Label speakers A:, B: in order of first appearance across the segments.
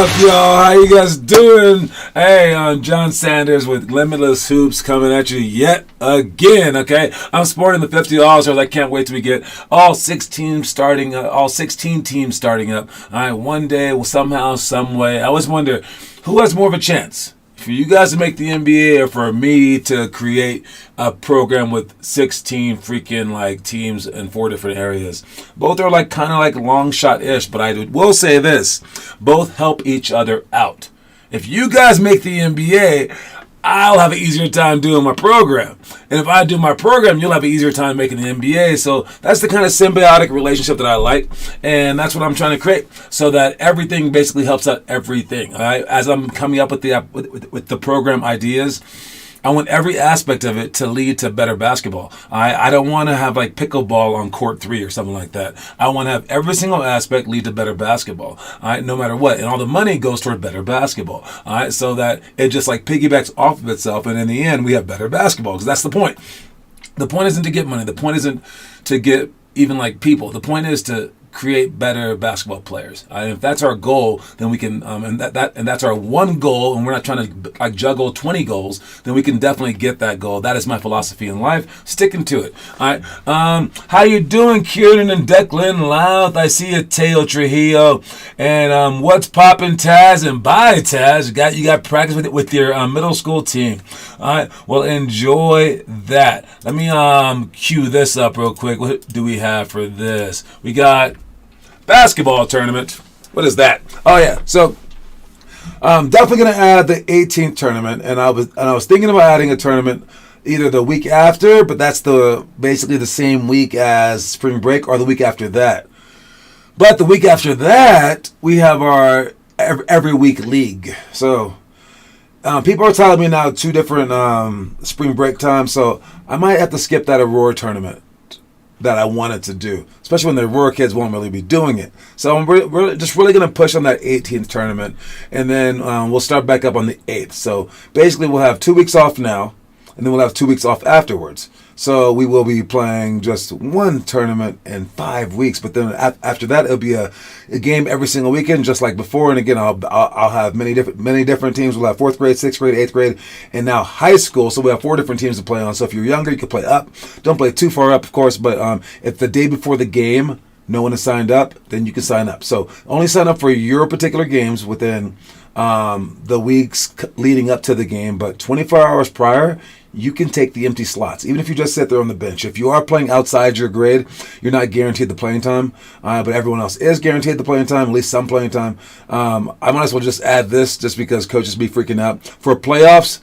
A: up, y'all? How you guys doing? Hey, I'm John Sanders with Limitless Hoops coming at you yet again, okay? I'm sporting the $50. I can't wait till we get all 16 teams starting up. All right, one day, well, somehow, some way. I always wonder, who has more of a chance? For you guys to make the NBA or for me to create a program with 16 freaking teams in 4 different areas. Both are kind of long shot-ish, but I will say this. Both help each other out. If you guys make the NBA, I'll have an easier time doing my program. And if I do my program, you'll have an easier time making the NBA. So that's the kind of symbiotic relationship that I like. And that's what I'm trying to create. So that everything basically helps out everything. All right? As I'm coming up with the program ideas, I want every aspect of it to lead to better basketball. I don't want to have pickleball on court 3 or something like that. I want to have every single aspect lead to better basketball. All right, no matter what. And all the money goes toward better basketball. All right, so that it just piggybacks off of itself. And in the end, we have better basketball because that's the point. The point isn't to get money. The point isn't to get even people. The point is to create better basketball players. If that's our goal, then we can, and that's our one goal, and we're not trying to juggle 20 goals, then we can definitely get that goal. That is my philosophy in life. Sticking to it. All right. How you doing, Kieran and Declan Louth? I see you, Teo Trujillo. And what's poppin', Taz? And bye, Taz. You got practice with your middle school team. All right. Well, enjoy that. Let me cue this up real quick. What do we have for this? We got basketball tournament. What is that? Oh yeah. So definitely gonna add the 18th tournament, and I was thinking about adding a tournament either the week after, but that's basically the same week as spring break, or the week after that. But the week after that, we have our every week league. So people are telling me now 2 different spring break times, so I might have to skip that Aurora tournament that I wanted to do, especially when the Aurora kids won't really be doing it. So we're just really going to push on that 18th tournament, and then we'll start back up on the 8th. So basically we'll have 2 weeks off now, and then we'll have 2 weeks off afterwards. So we will be playing just 1 tournament in 5 weeks, but then after that it'll be a game every single weekend, just like before. And again, I'll have many different teams. We'll have 4th grade, 6th grade, 8th grade, and now high school. So we have 4 different teams to play on. So if you're younger, you can play up. Don't play too far up, of course. But if the day before the game no one has signed up, then you can sign up. So only sign up for your particular games within the weeks leading up to the game, but 24 hours prior, you can take the empty slots, even if you just sit there on the bench. If you are playing outside your grade, you're not guaranteed the playing time, but everyone else is guaranteed the playing time, at least some playing time. I might as well just add this just because coaches be freaking out. For playoffs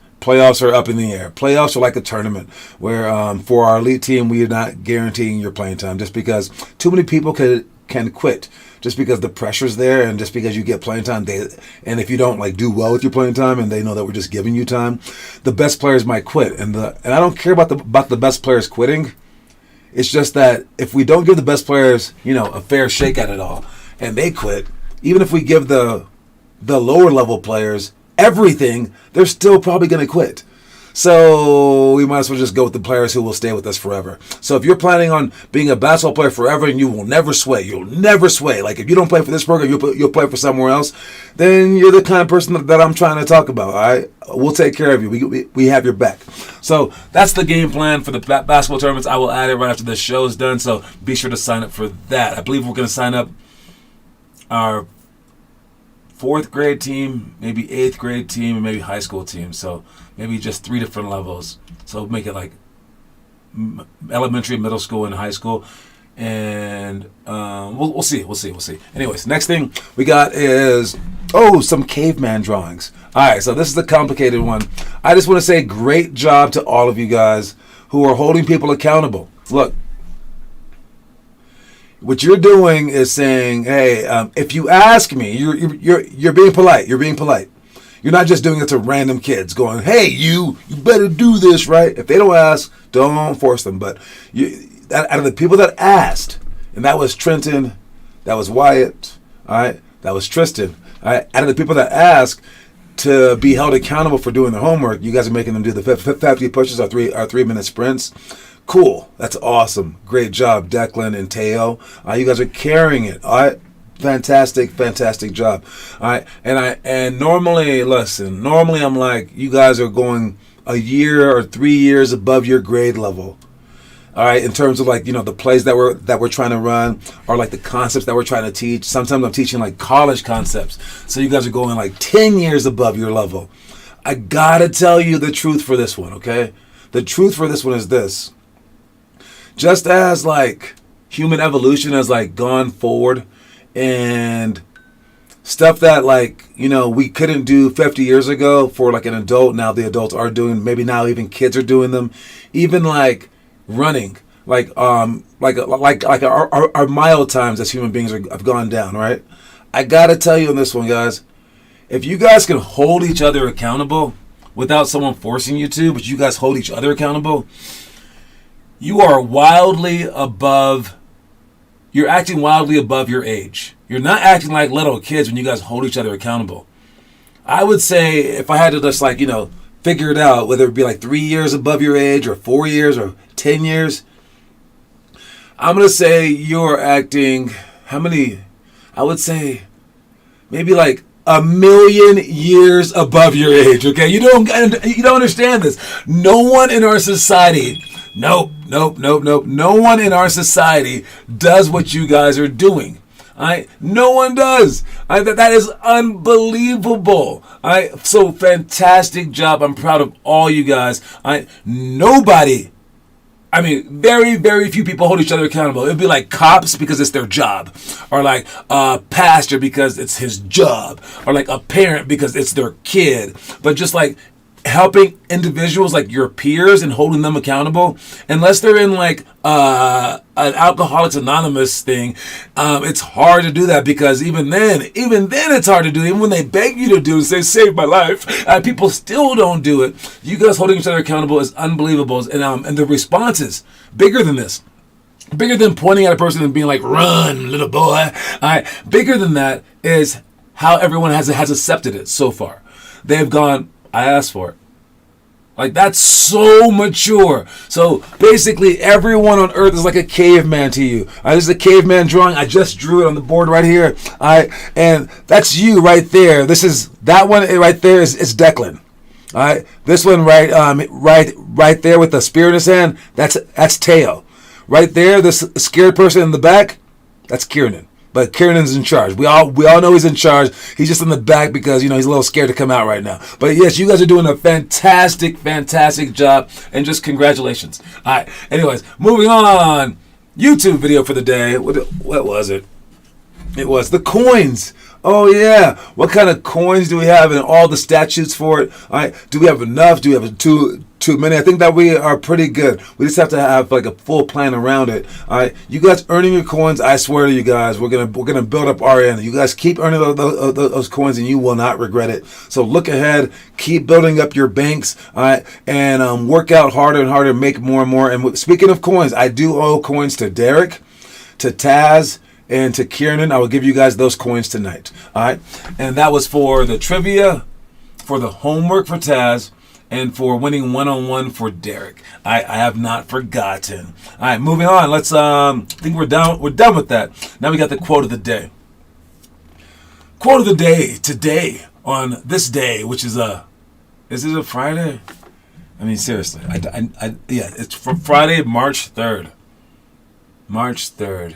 A: are up in the air. Playoffs are like a tournament where for our elite team, we are not guaranteeing your playing time just because too many people can quit. Just because the pressure's there, and just because you get playing time, and if you don't do well with your playing time, and they know that we're just giving you time, the best players might quit. And I don't care about the best players quitting. It's just that if we don't give the best players, a fair shake at it all, and they quit, even if we give the lower level players everything, they're still probably going to quit. So we might as well just go with the players who will stay with us forever. So if you're planning on being a basketball player forever and you will never sway, you'll never sway. If you don't play for this program, you'll play for somewhere else, then you're the kind of person that I'm trying to talk about. All right, we'll take care of you. We have your back. So that's the game plan for the basketball tournaments. I will add it right after the show is done. So be sure to sign up for that. I believe we're going to sign up our 4th grade team, maybe 8th grade team, and maybe high school team. So maybe just 3 different levels. So make it elementary, middle school, and high school. And we'll see. Anyways, next thing we got is some caveman drawings. All right, so this is the complicated one. I just want to say great job to all of you guys who are holding people accountable. Look. What you're doing is saying, hey, if you ask me, you're being polite. You're being polite. You're not just doing it to random kids going, hey, you better do this, right? If they don't ask, don't force them. But out of the people that asked, and that was Trenton, that was Wyatt, all right, that was Tristan, all right, out of the people that asked to be held accountable for doing their homework, you guys are making them do the 50 pushes or 3-minute sprints. Cool. That's awesome. Great job, Declan and Teo. You guys are carrying it. All right. fantastic job. All right, and normally, listen. Normally, I'm like, you guys are going a year or 3 years above your grade level. All right, in terms of like, the plays that we're trying to run, or like the concepts that we're trying to teach. Sometimes I'm teaching like college concepts, so you guys are going like 10 years above your level. I gotta tell you the truth for this one, okay? The truth for this one is this: just as like human evolution has like gone forward, and stuff that like we couldn't do 50 years ago for like an adult, now the adults are doing. Maybe now even kids are doing them. Even like running, like our mile times as human beings have gone down, right? I gotta tell you on this one, guys, if you guys can hold each other accountable without someone forcing you to, but you guys hold each other accountable, you are you're acting wildly above your age. You're not acting like little kids when you guys hold each other accountable. I would say, if I had to just like, figure it out, whether it be like 3 years above your age or 4 years or 10 years, I'm going to say you're acting, how many? I would say maybe like 1,000,000 years above your age, okay? You don't understand this. No one in our society, nope. No one in our society does what you guys are doing. No one does. That is unbelievable. So fantastic job. I'm proud of all you guys. Nobody, very, very few people hold each other accountable. It'd be like cops because it's their job, or like a pastor because it's his job, or like a parent because it's their kid. But just like helping individuals like your peers and holding them accountable, unless they're in like an Alcoholics Anonymous thing, it's hard to do that, because even then it's hard to do. Even when they beg you to do and say, save my life, people still don't do it. You guys holding each other accountable is unbelievable. And the responses bigger than this, bigger than pointing at a person and being like, run, little boy. Bigger than that is how everyone has accepted it so far. They've gone, I asked for it. Like, that's so mature. So basically, everyone on Earth is like a caveman to you. This is a caveman drawing. I just drew it on the board right here. And that's you right there. That one right there is Declan. All right, this one right there with the spear in his hand. That's Teo. Right there, this scared person in the back. That's Kieran. But Kieran's in charge. We all know he's in charge. He's just in the back because, he's a little scared to come out right now. But yes, you guys are doing a fantastic job. And just congratulations. All right. Anyways, moving on. YouTube video for the day. What was it? It was the coins. Oh, yeah. What kind of coins do we have and all the statutes for it? All right. Do we have enough? Do we have too many? I think that we are pretty good. We just have to have like a full plan around it. All right. You guys earning your coins, I swear to you guys, we're gonna build up our end. You guys keep earning those coins and you will not regret it. So look ahead. Keep building up your banks. All right. And work out harder and harder, make more and more. And speaking of coins, I do owe coins to Derek, to Taz, and to Kieran. I will give you guys those coins tonight. All right. And that was for the trivia, for the homework for Taz, and for winning one-on-one for Derek. I have not forgotten. All right, moving on. Let's I think we're done with that. Now we got the quote of the day. Quote of the day today, on this day, which is it a Friday? Seriously. Yeah, it's for Friday, March 3rd. March 3rd.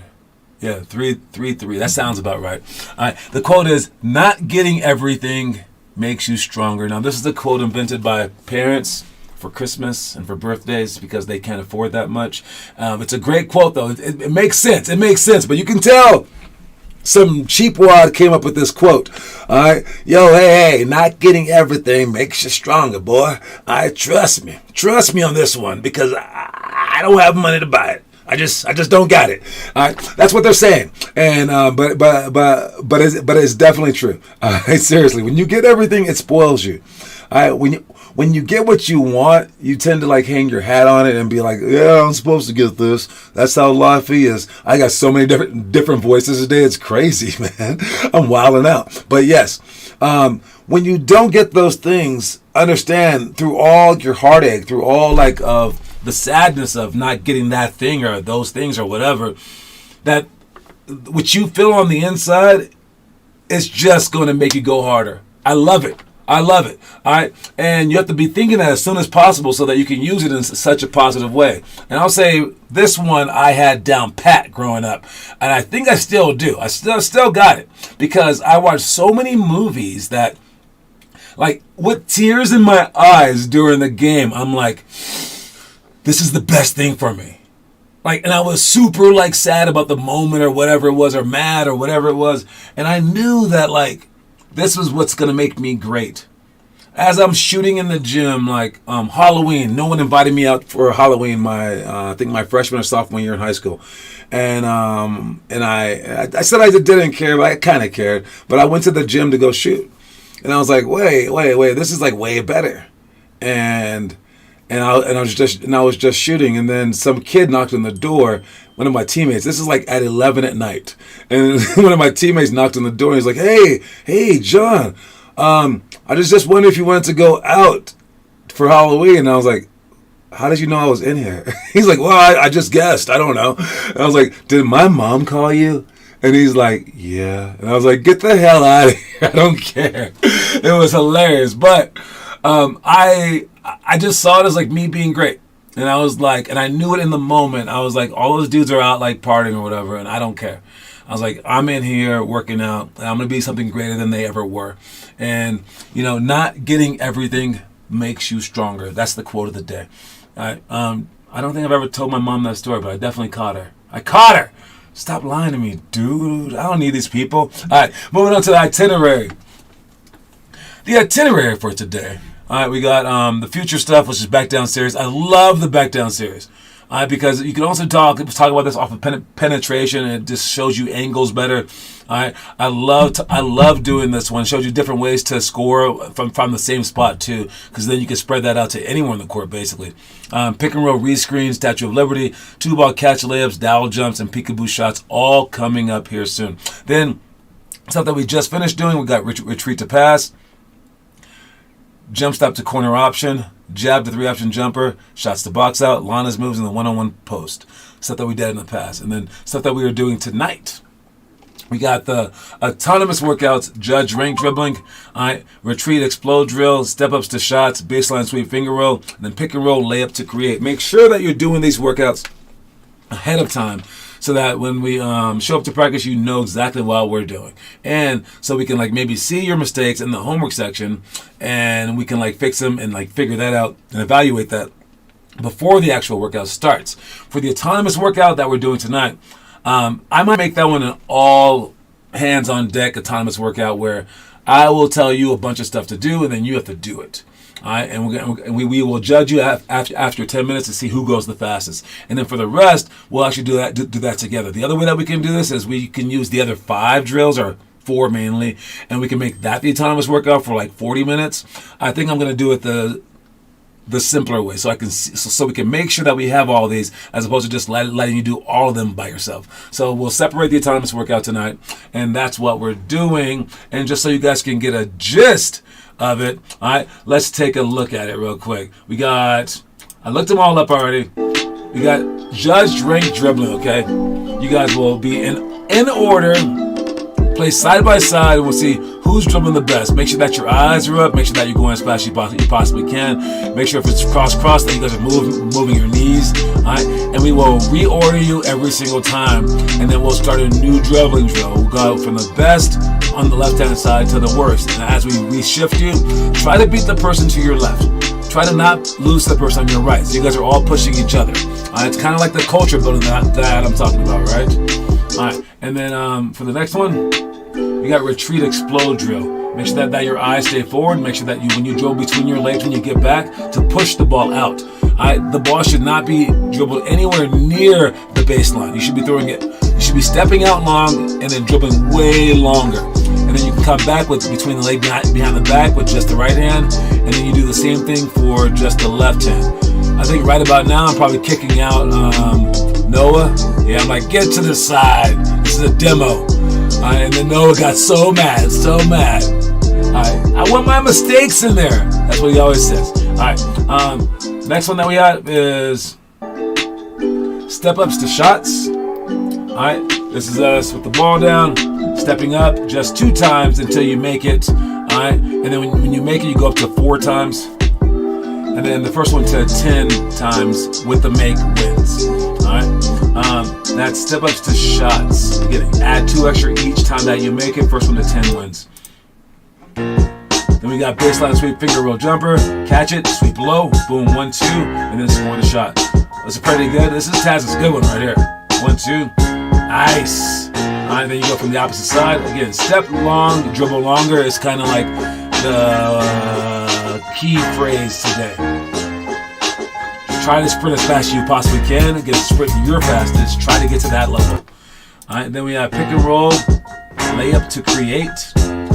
A: Yeah, 333. That sounds about right. All right. The quote is, not getting everything makes you stronger. Now, this is a quote invented by parents for Christmas and for birthdays because they can't afford that much. It's a great quote, though. It makes sense. It makes sense. But you can tell some cheapwad came up with this quote. All right. Yo, hey, not getting everything makes you stronger, boy. Trust me. Trust me on this one, because I don't have money to buy it. I just don't got it. All right, that's what they're saying, and but it's definitely true. Seriously, when you get everything, it spoils you. All right, when you get what you want, you tend to like hang your hat on it and be like, yeah, I'm supposed to get this. That's how life is. I got so many different voices today. It's crazy, man. I'm wilding out. But yes, when you don't get those things, understand, through all your heartache, through all like of the sadness of not getting that thing or those things or whatever, that what you feel on the inside, it's just going to make you go harder. I love it. I love it. All right. And you have to be thinking that as soon as possible so that you can use it in such a positive way. And I'll say this one I had down pat growing up. And I think I still do. I still got it. Because I watched so many movies that, like, with tears in my eyes during the game, I'm like, this is the best thing for me. Like, and I was super, like, sad about the moment or whatever it was, or mad or whatever it was. And I knew that, like, this was what's going to make me great. As I'm shooting in the gym, like Halloween, no one invited me out for Halloween. I think my freshman or sophomore year in high school, and I said I didn't care, but I kind of cared. But I went to the gym to go shoot, and I was like, wait, this is like way better, and I was just shooting, and then some kid knocked on the door. One of my teammates. This is like at 11 at night, and one of my teammates knocked on the door. And he's like, "Hey, John, I just wondered if you wanted to go out for Halloween." And I was like, "How did you know I was in here?" He's like, "Well, I just guessed. I don't know." And I was like, "Did my mom call you?" And he's like, "Yeah." And I was like, "Get the hell out of here. I don't care." It was hilarious, but I just saw it as like me being great. And I was like, and I knew it in the moment. I was like, all those dudes are out like partying or whatever, and I don't care. I was like, I'm in here working out, and I'm going to be something greater than they ever were. And, not getting everything makes you stronger. That's the quote of the day. I don't think I've ever told my mom that story, but I definitely caught her. I caught her! Stop lying to me, dude. I don't need these people. All right, moving on to the itinerary. The itinerary for today. All right, we got the future stuff, which is back down series. I love the back down series, because you can also talk about this off of penetration, and it just shows you angles better. All right, I love doing this one. It shows you different ways to score from the same spot too, because then you can spread that out to anywhere in the court basically. Pick and roll, rescreens, Statue of Liberty, two ball catch layups, dowel jumps, and peekaboo shots, all coming up here soon. Then stuff that we just finished doing, we got retreat to pass, jump stop to corner option, jab to 3-option jumper, shots to box out, Lana's moves, and the one-on-one post. Stuff that we did in the past. And then stuff that we are doing tonight. We got the autonomous workouts, judge rank dribbling, retreat explode drill, step-ups to shots, baseline sweep finger roll, and then pick and roll layup to create. Make sure that you're doing these workouts ahead of time, so that when we show up to practice, you know exactly what we're doing. And so we can maybe see your mistakes in the homework section, and we can fix them and figure that out and evaluate that before the actual workout starts. For the autonomous workout that we're doing tonight, I might make that one an all hands on deck autonomous workout where I will tell you a bunch of stuff to do, and then you have to do it. All right, and we will judge you after 10 minutes to see who goes the fastest. And then for the rest, we'll actually do that together. The other way that we can do this is we can use the other 5 drills, or 4 mainly, and we can make that the autonomous workout for 40 minutes. I think I'm going to do it the simpler way, so we can make sure that we have all these, as opposed to just letting you do all of them by yourself. So we'll separate the autonomous workout tonight, and that's what we're doing. And just so you guys can get a gist of it, all right, let's take a look at it real quick. I looked them all up already. We got judge rank dribbling, okay? You guys will be in order, play side by side, and we'll see who's dribbling the best. Make sure that your eyes are up. Make sure that you're going as fast as you possibly can. Make sure if it's cross, that you guys are moving your knees. All right? And we will reorder you every single time. And then we'll start a new dribbling drill. We'll go from the best on the left-hand side to the worst. And as we reshift you, try to beat the person to your left. Try to not lose the person on your right. So you guys are all pushing each other. It's kind of like the culture building that I'm talking about, right? All right. And then for the next one, we got retreat explode drill. Make sure that your eyes stay forward. Make sure that when you dribble between your legs when you get back, to push the ball out. The ball should not be dribbled anywhere near the baseline. You should be throwing it. You should be stepping out long and then dribbling way longer. And then you can come back between the leg behind the back with just the right hand, and then you do the same thing for just the left hand. I think right about now I'm probably kicking out Noah. Yeah, I'm like, get to the side. This is a demo. And then Noah got so mad. I want my mistakes in there. That's what he always says. All right. Next one that we got is step ups to shots. All right. This is us with the ball down, stepping up just 2 times until you make it. All right, and then when you make it, you go up to 4 times, and then the first one to 10 times with the make wins. All right, that's step ups to shots. Again, add 2 extra each time that you make it. First one to 10 wins. Then we got baseline sweep, finger roll jumper, catch it, sweep low, boom, 1, 2, and then score the shot. That's pretty good. This is Taz's good one right here. 1, 2, nice. All right, then you go from the opposite side. Again, step long, dribble longer is kind of like the key phrase today. Try to sprint as fast as you possibly can. Again, sprint your fastest. Try to get to that level. All right, then we have pick and roll, layup to create,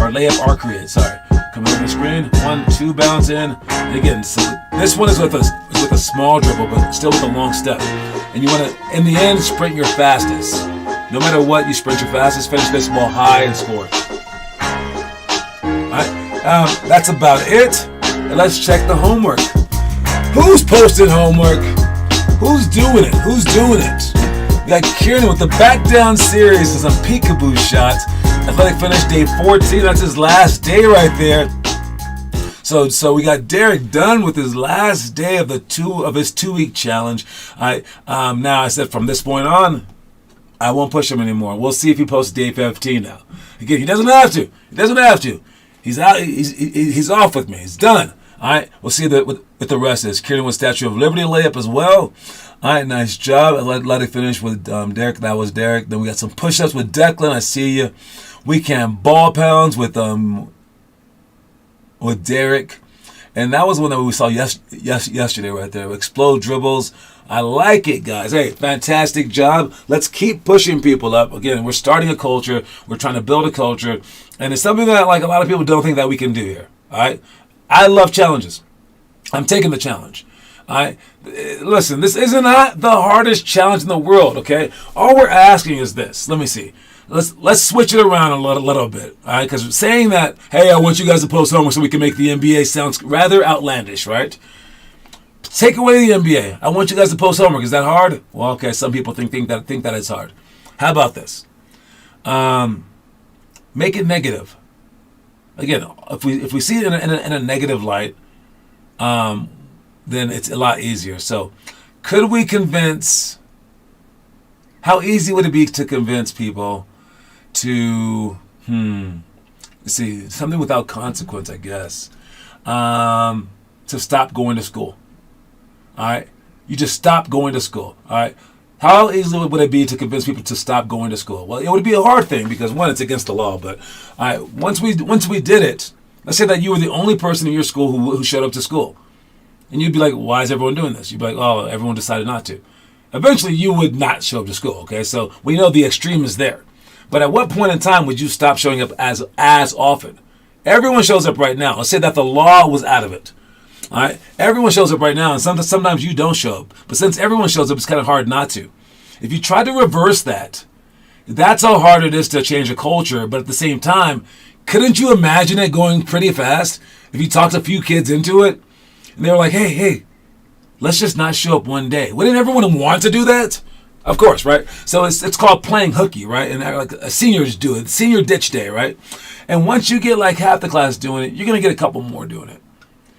A: or layup or create, sorry. Coming over the screen, 1, 2, bounce in. And again, so this one is with a small dribble, but still with a long step. And you want to, in the end, sprint your fastest. No matter what, you sprint your fastest, finish this ball high, and score. All right, that's about it. And let's check the homework. Who's posting homework? Who's doing it? Who's doing it? We got Kieran with the back down series and some peekaboo shots. Athletic finish day 14. That's his last day right there. So we got Derek done with his last day of his 2-week challenge. Now I said from this point on, I won't push him anymore. We'll see if he posts day 15 now. Again, he doesn't have to. He doesn't have to. He's out. He's off with me. He's done. All right. We'll see what the rest is. Kieran with Statue of Liberty layup as well. All right. Nice job. Athletic finish with Derek. That was Derek. Then we got some push-ups with Declan. I see you. We can ball pounds with Derek. And that was one that we saw yesterday right there. Explode dribbles. I like it, guys. Hey, fantastic job. Let's keep pushing people up. Again, we're starting a culture. We're trying to build a culture. And it's something that like a lot of people don't think that we can do here. All right? I love challenges. I'm taking the challenge. All right? Listen, this is not the hardest challenge in the world, okay? All we're asking is this. Let me see. Let's switch it around a little bit, all right? Because saying that, hey, I want you guys to post homework so we can make the NBA sounds rather outlandish, right? Take away the NBA. I want you guys to post homework. Is that hard? Well, okay. Some people think that it's hard. How about this? Make it negative. Again, if we see it in a negative light, then it's a lot easier. So, could we convince? How easy would it be to convince people to see something without consequence? I guess to stop going to school. All right, you just stop going to school. All right, how easy would it be to convince people to stop going to school? Well, it would be a hard thing because one, it's against the law. But all right, once we did it, let's say that you were the only person in your school who showed up to school, and you'd be like, why is everyone doing this? You'd be like, oh, everyone decided not to. Eventually, you would not show up to school. Okay, so we know the extreme is there. But at what point in time would you stop showing up as often? Everyone shows up right now. Let's say that the law was out of it. All right, everyone shows up right now, and sometimes you don't show up. But since everyone shows up, it's kind of hard not to. If you try to reverse that, that's how hard it is to change a culture. But at the same time, couldn't you imagine it going pretty fast if you talked a few kids into it, and they were like, hey, let's just not show up one day. Wouldn't everyone want to do that? Of course, right? So it's called playing hooky, right? And like seniors do it, senior ditch day, right? And once you get like half the class doing it, you're gonna get a couple more doing it.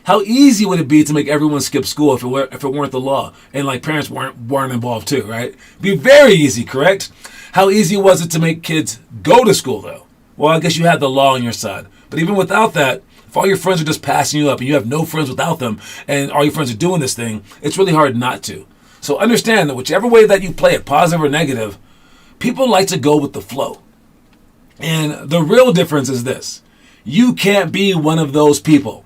A: How easy would it be to make everyone skip school if it weren't the law and like parents weren't involved too, right? It'd be very easy, correct? How easy was it to make kids go to school though? Well, I guess you had the law on your side. But even without that, if all your friends are just passing you up and you have no friends without them and all your friends are doing this thing, it's really hard not to. So understand that whichever way that you play it, positive or negative, people like to go with the flow. And the real difference is this. You can't be one of those people.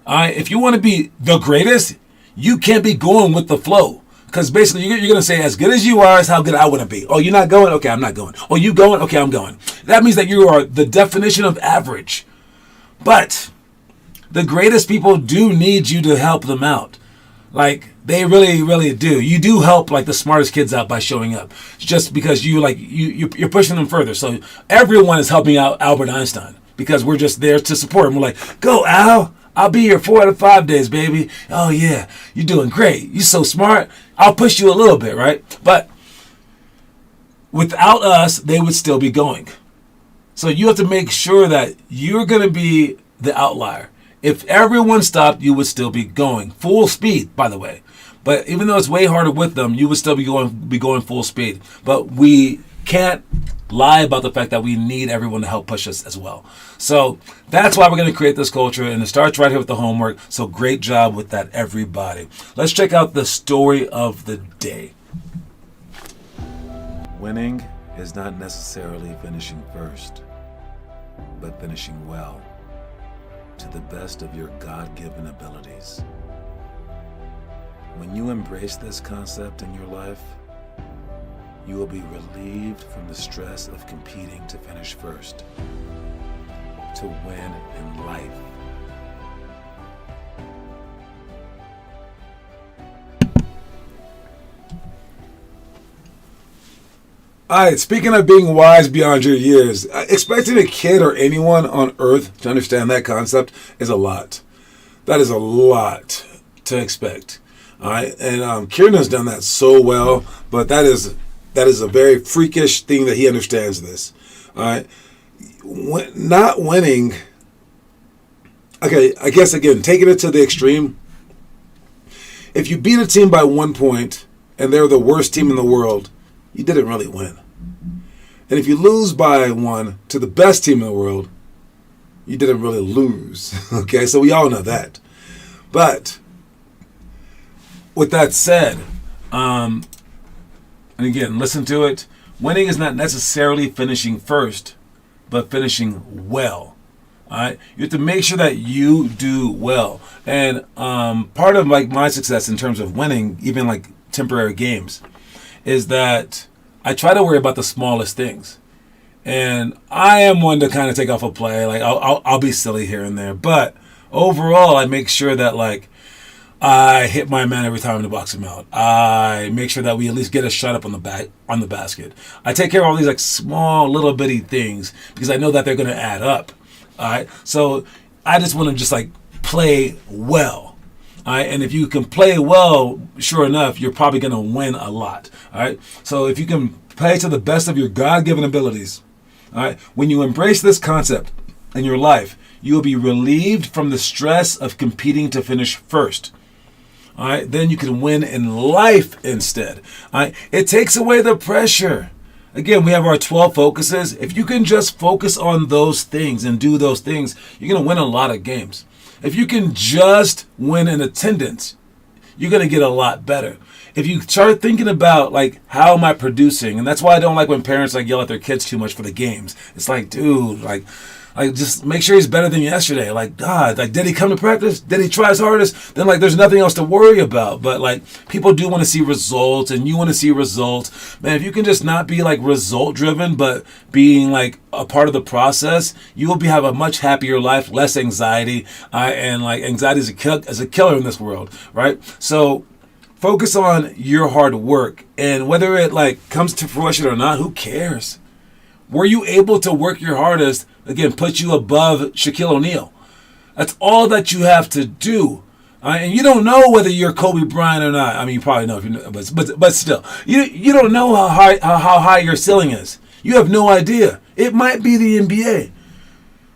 A: All right, if you want to be the greatest, you can't be going with the flow. Because basically, you're going to say, as good as you are is how good I want to be. Oh, you're not going? Okay, I'm not going. Oh, you going? Okay, I'm going. That means that you are the definition of average. But the greatest people do need you to help them out. Like, they really, really do. You do help, like, the smartest kids out by showing up. Just because you're pushing them further. So everyone is helping out Albert Einstein. Because we're just there to support him. We're like, go, Al. I'll be here 4 out of 5 days, baby. Oh, yeah. You're doing great. You're so smart. I'll push you a little bit, right? But Without us, they would still be going. So you have to make sure that you're going to be the outlier. If everyone stopped, you would still be going full speed, by the way. But even though it's way harder with them, you would still be going full speed. But we can't lie about the fact that we need everyone to help push us as well. So that's why we're going to create this culture, and it starts right here with the homework. So great job with that, everybody. Let's check out the story of the day. Winning is not necessarily finishing first, but finishing well, to the best of your God-given abilities. When you embrace this concept in your life, you will be relieved from the stress of competing to finish first, to win in life. All right, speaking of being wise beyond your years, expecting a kid or anyone on earth to understand that concept is a lot. That is a lot to expect. All right, and Kieran has done that so well, but that is a very freakish thing that he understands this. All right, not winning. Okay, I guess again, taking it to the extreme. If you beat a team by 1 point and they're the worst team in the world, you didn't really win. And if you lose by 1 to the best team in the world, you didn't really lose. Okay, so we all know that. But with that said, and again, listen to it. Winning is not necessarily finishing first, but finishing well. All right, you have to make sure that you do well. And part of like my success in terms of winning, even like temporary games, is that I try to worry about the smallest things. And I am one to kind of take off a play. Like I'll be silly here and there, but overall, I make sure that like I hit my man every time to box him out. I make sure that we at least get a shot up on the basket. I take care of all these like small little bitty things because I know that they're going to add up. All right, so I just want to just like play well. All right, and if you can play well, sure enough, you're probably going to win a lot. All right, so if you can play to the best of your God-given abilities, all right, when you embrace this concept in your life, you will be relieved from the stress of competing to finish first. All right, then you can win in life instead. All right, it takes away the pressure. Again, we have our 12 focuses. If you can just focus on those things and do those things, you're going to win a lot of games. If you can just win in attendance, you're going to get a lot better. If you start thinking about, like, how am I producing? And that's why I don't like when parents, like, yell at their kids too much for the games. It's like, dude, like just make sure he's better than yesterday. Like, God, like, did he come to practice? Did he try his hardest? Then, like, there's nothing else to worry about. But, like, people do want to see results, and you want to see results. Man, if you can just not be, like, result-driven, but being, like, a part of the process, you will have a much happier life, less anxiety. And, like, anxiety is a killer in this world, right? So focus on your hard work. And whether it, like, comes to fruition or not, who cares? Were you able to work your hardest, again, put you above Shaquille O'Neal? That's all that you have to do. And you don't know whether you're Kobe Bryant or not. I mean, you probably know if you know, but still, you don't know how high your ceiling is. You have no idea. It might be the NBA.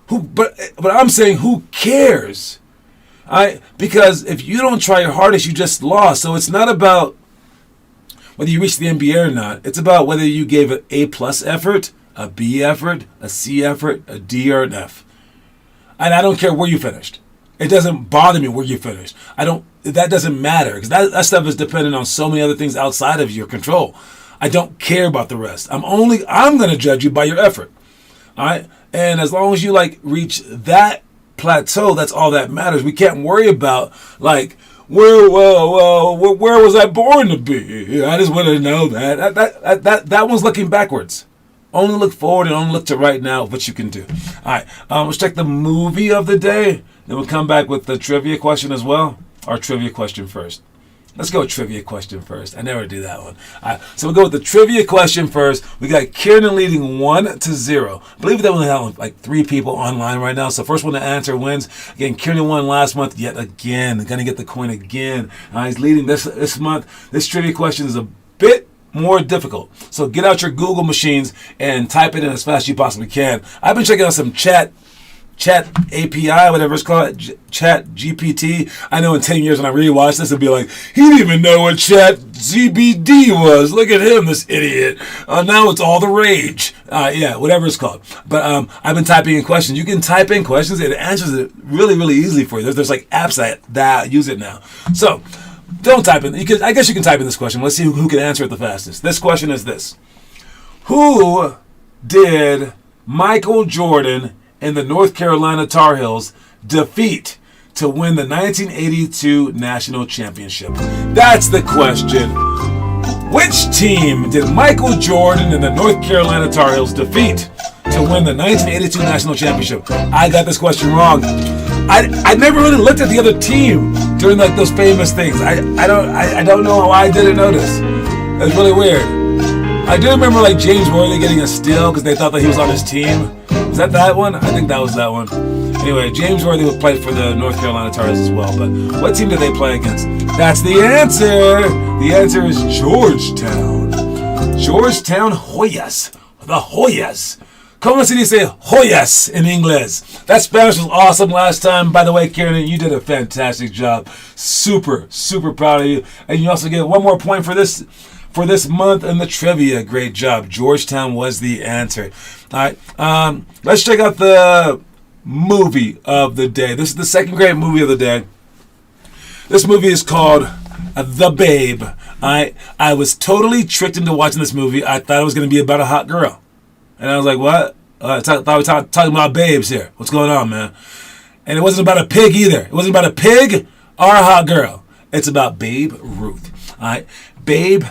A: But I'm saying, who cares? Because if you don't try your hardest, you just lost. So it's not about whether you reach the NBA or not. It's about whether you gave an A+ effort, a B effort, a C effort, a D, or an F. And I don't care where you finished. It doesn't bother me where you finished. That doesn't matter, because that stuff is dependent on so many other things outside of your control. I don't care about the rest. I'm going to judge you by your effort. All right? And as long as you like reach that plateau, that's all that matters. We can't worry about like, where was I born to be? I just want to know that one's looking backwards. Only look forward and only look to right now, what you can do. All right, let's check the movie of the day. Then we'll come back with the trivia question as well. Our trivia question first. Let's go with trivia question first. I never do that one. All right, so we'll go with the trivia question first. We got Kieran leading 1-0. I believe that we only have like 3 people online right now. So first one to answer wins. Again, Kieran won last month yet again. Going to get the coin again. He's leading this month. This trivia question is a bit more difficult. So get out your Google machines and type it in as fast as you possibly can. I've been checking out some chat API, whatever it's called, Chat GPT. I know in 10 years when I rewatch this, it'll be like, he didn't even know what Chat GBD was. Look at him, this idiot. Now it's all the rage. Yeah, whatever it's called. But I've been typing in questions. You can type in questions, and it answers it really, really easily for you. There's like apps that use it now. So don't type in. I guess you can type in this question. Let's see who can answer it the fastest. This question is this. Who did Michael Jordan and the North Carolina Tar Heels defeat to win the 1982 national championship? That's the question. Which team did Michael Jordan and the North Carolina Tar Heels defeat to win the 1982 national championship? I got this question wrong. I never really looked at the other team during like those famous things. I don't know why I didn't notice. It's really weird. I do remember like James Worthy getting a steal because they thought that he was on his team. Was that one? I think that was that one. Anyway, James Worthy would play for the North Carolina Tar Heels as well. But what team did they play against? That's the answer. The answer is Georgetown. Georgetown Hoyas. The Hoyas. Como se dice Hoyas in English? That Spanish was awesome last time. By the way, Karen, you did a fantastic job. Super, super proud of you. And you also get one more point for this month in the trivia. Great job. Georgetown was the answer. All right. Let's check out the movie of the day. This is the second great movie of the day. This movie is called The Babe. I was totally tricked into watching this movie. I thought it was going to be about a hot girl. And I was like, what? I thought we were talking about babes here. What's going on, man? And it wasn't about a pig either. It wasn't about a pig or a hot girl. It's about Babe Ruth. All right. Babe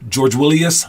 A: George Willis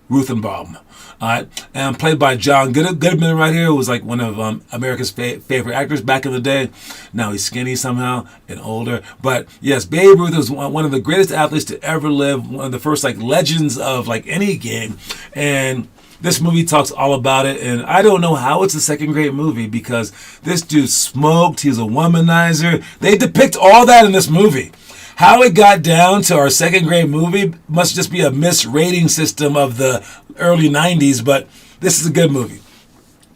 A: Ruthenbaum. All right, and played by John Goodman right here, who was like one of America's favorite actors back in the day. Now he's skinny somehow and older. But yes, Babe Ruth was one of the greatest athletes to ever live, one of the first like legends of like any game. And this movie talks all about it. And I don't know how it's a second great movie because this dude smoked. He was a womanizer. They depict all that in this movie. How it got down to our second grade movie must just be a misrating system of the early 90s, but this is a good movie.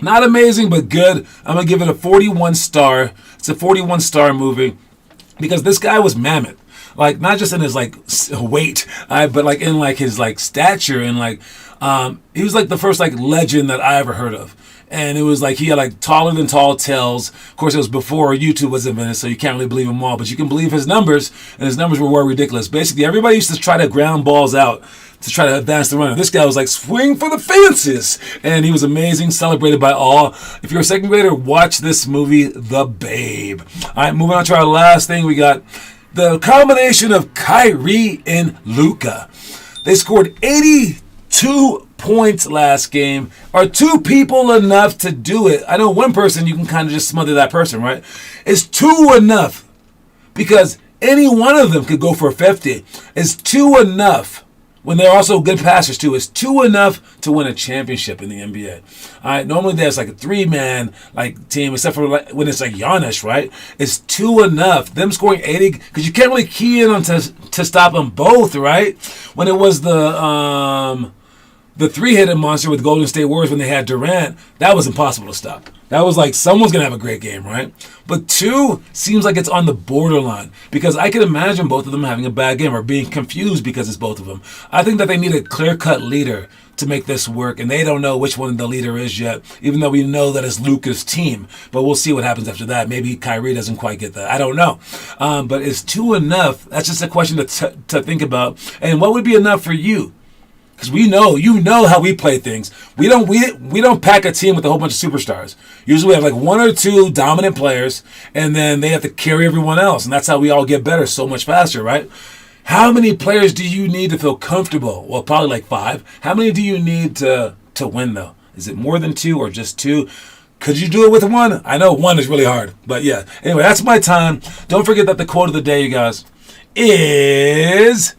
A: Not amazing, but good. I'm going to give it a 41 star. It's a 41 star movie because this guy was mammoth. Like, not just in his, like, weight, but, like, in, like, his, like, stature and, like, he was, like, the first, like, legend that I ever heard of. And it was like he had like taller than tall tales. Of course, it was before YouTube was invented, so you can't really believe them all. But you can believe his numbers, and his numbers were ridiculous. Basically, everybody used to try to ground balls out to try to advance the runner. This guy was like swing for the fences, and he was amazing, celebrated by all. If you're a second grader, watch this movie, The Babe. All right, moving on to our last thing, we got the combination of Kyrie and Luka. They scored 82 points last game. Are two people enough to do it? I know one person, you can kind of just smother that person, right? Is two enough? Because any one of them could go for 50. Is two enough? When they're also good passers too, is two enough to win a championship in the NBA? All right, normally there's like a three-man like team, except for like when it's like Giannis, right? Is two enough? Them scoring 80, because you can't really key in on to stop them both, right? When it was the three-headed monster with Golden State Warriors when they had Durant, that was impossible to stop. That was like someone's going to have a great game, right? But two seems like it's on the borderline because I can imagine both of them having a bad game or being confused because it's both of them. I think that they need a clear-cut leader to make this work, and they don't know which one the leader is yet, even though we know that it's Luka's team. But we'll see what happens after that. Maybe Kyrie doesn't quite get that. I don't know. But is two enough? That's just a question to think about. And what would be enough for you? Because you know how we play things. We don't pack a team with a whole bunch of superstars. Usually we have like one or two dominant players, and then they have to carry everyone else. And that's how we all get better so much faster, right? How many players do you need to feel comfortable? Well, probably like 5. How many do you need to win, though? Is it more than 2 or just 2? Could you do it with 1? I know 1 is really hard. But yeah, anyway, that's my time. Don't forget that the quote of the day, you guys, is...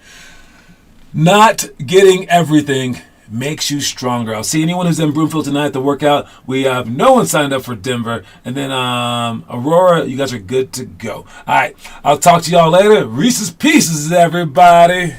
A: not getting everything makes you stronger. I'll see anyone who's in Broomfield tonight at the workout. We have no one signed up for Denver. And then Aurora, you guys are good to go. All right, I'll talk to y'all later. Reese's Pieces, everybody.